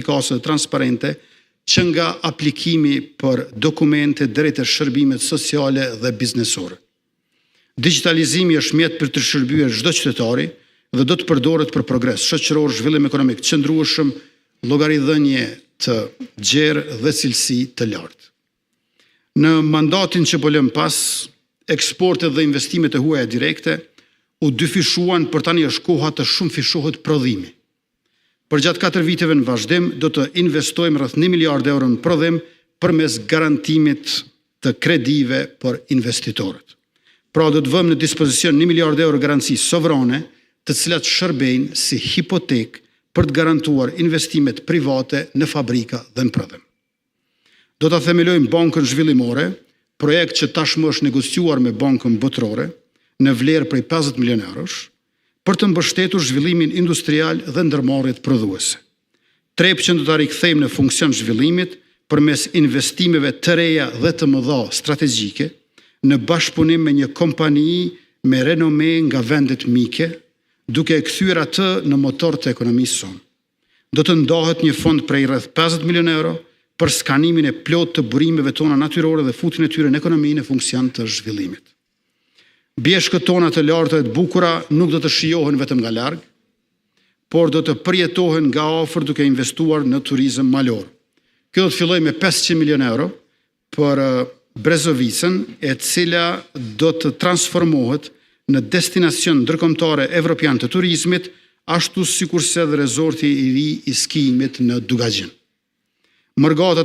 efikase dhe transparente që nga aplikimi për dokumente drejt e shërbimet sociale dhe biznesore. Digitalizimi është mjet për të shërbyer çdo qytetari dhe do të përdoret për progres shoqëror, zhvillim ekonomik të qëndrueshëm, llogaridhënie të gjerë dhe cilësi të lartë. Në mandatin që po lëm pas, eksportet dhe investimet e huaja direkte u dyfishuan, për tani është koha të shumë fishohet prodhimi. Për gjatë 4 viteve në vazhdim, do të investojmë rreth 1 miliard euro në prodhim përmes garantimit të kredive për investitorët. Pra do të vëmë në dispozicion 1 miliard euro garanci sovrane, të cilat shërbejnë si hipotek për të garantuar investimet private në fabrika dhe në prodhim. Do të themelojmë bankën zhvillimore, projekt që tashmë është negociuar me bankën botërore në vlerë prej 50 milion eurosh, për të mbështetur zhvillimin industrial dhe ndërmarrjet prodhuese. Trep që do ta rikthejmë në funksion zhvillimit përmes investimeve të reja dhe të mëdha strategjike në bashkëpunim me një kompani me renome nga vendet mike, duke e kthyer atë në motor të ekonomisë sonë. Do të ndahet një fond prej rreth 50 milion euro për skanimin e plot të burimeve tona natyrore dhe futjen e tyre në ekonominë në funksion të zhvillimit. Bjeshkët tona të larta e të bukura nuk do të shijohen vetëm nga larg, por do të përjetohen nga afër duke investuar në turizëm malor. Kjo do të fillojë me 500 milion euro për Brezovicën, e cila do të transformohet në destinacion ndërkombëtare evropian të turizmit, ashtu sikurse dhe rezorti i ri i skijimit në Dugaqin. Mërgata